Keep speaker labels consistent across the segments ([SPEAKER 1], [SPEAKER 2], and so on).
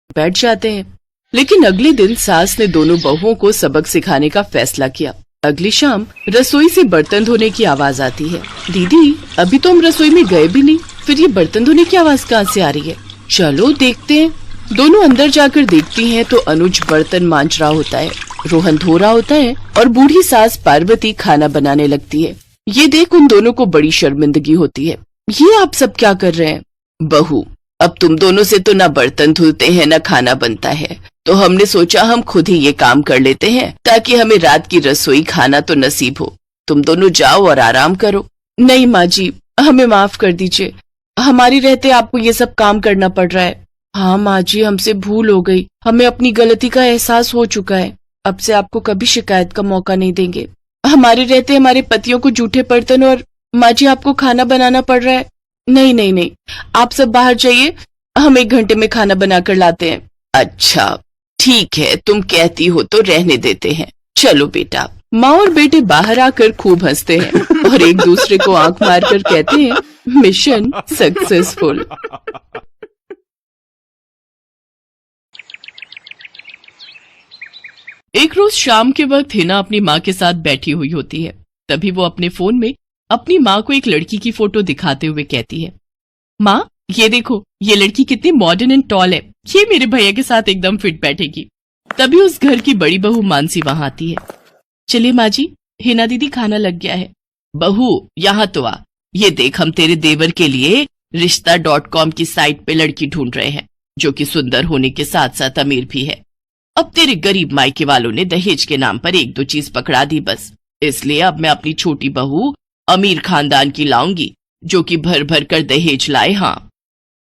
[SPEAKER 1] बैठ जाते हैं। लेकिन अगले दिन सास ने दोनों बहुओं को सबक सिखाने का फैसला किया। अगली शाम रसोई से बर्तन धोने की आवाज आती है। दीदी, अभी तो हम रसोई में गए भी नहीं, फिर ये बर्तन धोने की आवाज कहाँ से आ रही है? चलो देखते हैं। दोनों अंदर जाकर देखती हैं तो अनुज बर्तन मांज रहा होता है, रोहन धो रहा होता है और बूढ़ी सास पार्वती खाना बनाने लगती है। ये देख उन दोनों को बड़ी शर्मिंदगी होती है। ये आप सब क्या कर रहे हैं? बहू, अब तुम दोनों से तो ना बर्तन धुलते हैं ना खाना बनता है, तो हमने सोचा हम खुद ही ये काम कर लेते हैं ताकि हमें रात की रसोई खाना तो नसीब हो। तुम दोनों जाओ और आराम करो। नहीं माँ जी, हमें माफ कर दीजिए, हमारी रहते आपको ये सब काम करना पड़ रहा है। हाँ माँ जी, हमसे भूल हो गई, हमें अपनी गलती का एहसास हो चुका है। अब से आपको कभी शिकायत का मौका नहीं देंगे। हमारे रहते हमारे पतियों को जूठे बर्तन और माँ जी आपको खाना बनाना पड़ रहा है। नहीं नहीं नहीं, आप सब बाहर जाइए, हम 1 घंटे में खाना बनाकर लाते हैं। अच्छा ठीक है, तुम कहती हो तो रहने देते हैं। चलो बेटा। माँ और बेटे बाहर आकर खूब हंसते हैं और एक दूसरे को आंख मारकर कहते हैं, मिशन सक्सेसफुल। एक रोज शाम के वक्त हिना अपनी माँ के साथ बैठी हुई होती है। तभी वो अपने फोन में अपनी माँ को एक लड़की की फोटो दिखाते हुए कहती है, माँ ये देखो, ये लड़की कितनी मॉडर्न एंड टॉल है, ये मेरे भैया के साथ एकदम फिट बैठेगी। तभी उस घर की बड़ी बहू मानसी वहां आती है। चलिए माँ जी, हिना दीदी खाना लग गया है। बहू यहाँ तो आ, ये देख हम तेरे देवर के लिए रिश्ता.com की साइट पे लड़की ढूंढ रहे हैं जो कि सुंदर होने के साथ साथ अमीर भी है। अब तेरे गरीब मायके वालों ने दहेज के नाम पर 1-2 चीज पकड़ा दी बस, इसलिए अब मैं अपनी छोटी बहू अमीर खानदान की लाऊंगी जो कि भर भर कर दहेज लाए। हाँ,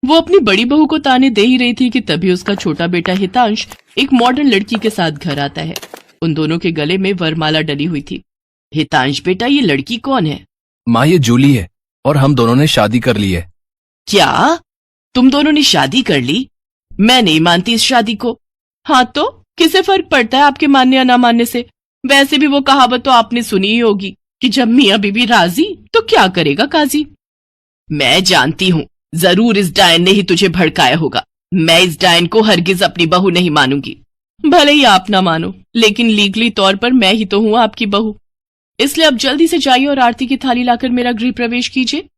[SPEAKER 1] वो अपनी बड़ी बहू को ताने दे ही रही थी कि तभी उसका छोटा बेटा हितांश एक मॉडर्न लड़की के साथ घर आता है। उन दोनों के गले में वरमाला डली हुई थी। हितांश बेटा, ये लड़की कौन है?
[SPEAKER 2] माँ ये जूली है और हम दोनों ने शादी कर ली है।
[SPEAKER 1] क्या तुम दोनों ने शादी कर ली? मैं नहीं मानती इस शादी को। हाँ तो किसे फर्क पड़ता है आपके मानने या ना मानने से? वैसे भी वो कहावत तो आपने सुनी ही होगी कि जब मियाँ बीवी राजी तो क्या करेगा काजी। मैं जानती हूँ, जरूर इस डायन ने ही तुझे भड़काया होगा। मैं इस डायन को हरगिज अपनी बहू नहीं मानूंगी। भले ही आप ना मानो, लेकिन लीगली तौर पर मैं ही तो हूँ आपकी बहू। इसलिए अब जल्दी से जाइए और आरती की थाली लाकर मेरा गृह प्रवेश कीजिए।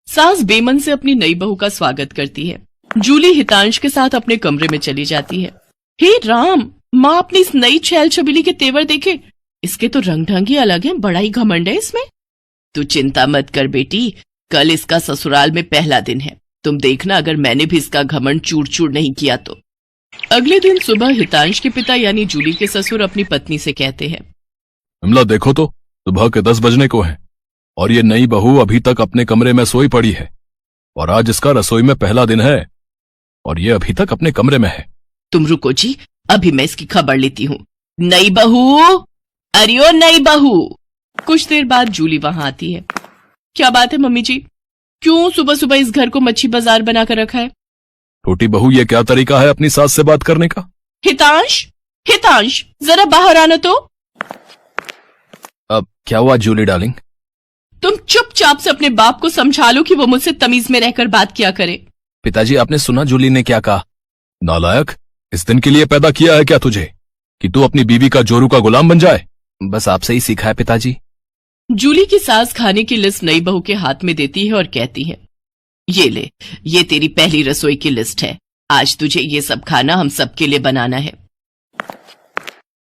[SPEAKER 1] सास बेमन से अपनी नई बहू का स्वागत करती है। जूली हितांश के साथ अपने कमरे में चली जाती है। हे राम, माँ अपनी इस नई छैल छबीली के तेवर देखे, इसके तो रंग ढंग ही अलग है, बड़ा ही घमंड है इसमें। तू चिंता मत कर बेटी, कल इसका ससुराल में पहला दिन है, तुम देखना अगर मैंने भी इसका घमंड चूर चूर नहीं किया तो। अगले दिन सुबह हितांश के पिता यानी जूली के ससुर अपनी पत्नी से कहते हैं,
[SPEAKER 2] विमला देखो तो, सुबह के 10 बजने को है और ये नई बहू अभी तक अपने कमरे में सोई पड़ी है और आज इसका रसोई में पहला दिन है और ये अभी तक अपने कमरे में है।
[SPEAKER 1] तुम रुको जी, अभी मैं इसकी खबर लेती हूँ। नई बहू, अरे ओ नई बहू। कुछ देर बाद जूली वहां आती है। क्या बात है मम्मी जी, क्यों सुबह सुबह इस घर को मच्छी बाजार बनाकर रखा है?
[SPEAKER 2] छोटी बहू, ये क्या तरीका है अपनी सास से बात करने का?
[SPEAKER 1] हितांश, हितांश जरा बाहर आना तो।
[SPEAKER 2] अब क्या हुआ जूली डार्लिंग?
[SPEAKER 1] तुम चुपचाप से अपने बाप को समझा लो कि वो मुझसे तमीज में रहकर बात किया करे।
[SPEAKER 2] पिताजी, आपने सुना जूली ने क्या कहा? नालायक, इस दिन के लिए पैदा किया है क्या तुझे कि तू अपनी बीवी का जोरू का गुलाम बन जाए? बस आपसे ही सीखा है पिताजी।
[SPEAKER 1] जूली की सास खाने की लिस्ट नई बहू के हाथ में देती है और कहती है, ये ले, ये तेरी पहली रसोई की लिस्ट है। आज तुझे ये सब खाना हम सबके लिए बनाना है।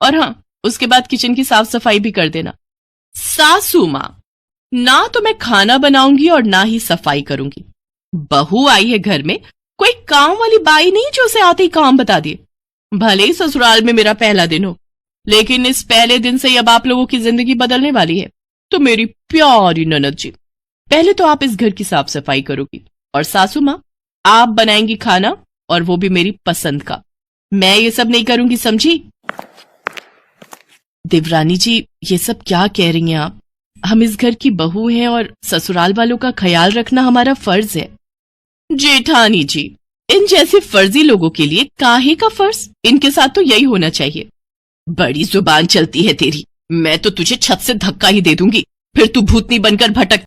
[SPEAKER 1] और हाँ, उसके बाद किचन की साफ सफाई भी कर देना। सासू माँ, ना तो मैं खाना बनाऊंगी और ना ही सफाई करूंगी। बहू आई है घर में, कोई काम वाली बाई नहीं जो उसे आते ही काम बता दिए। भले ही ससुराल में मेरा पहला दिन हो, लेकिन इस पहले दिन से अब आप लोगों की जिंदगी बदलने वाली है। तो मेरी प्यारी ननद जी, पहले तो आप इस घर की साफ सफाई करोगी और सासू माँ आप बनाएंगी खाना, और वो भी मेरी पसंद का। मैं ये सब नहीं करूंगी, समझी? देवरानी जी, ये सब क्या कह रही हैं आप? हम इस घर की बहू हैं और ससुराल वालों का ख्याल रखना हमारा फर्ज है। जेठानी जी, इन जैसे फर्जी लोगों के लिए काहे का फर्ज? इनके साथ तो यही होना चाहिए। बड़ी जुबान चलती है तेरी, मैं तो तुझे छत से धक्का ही दे दूंगी, फिर तू भूतनी बनकर भटक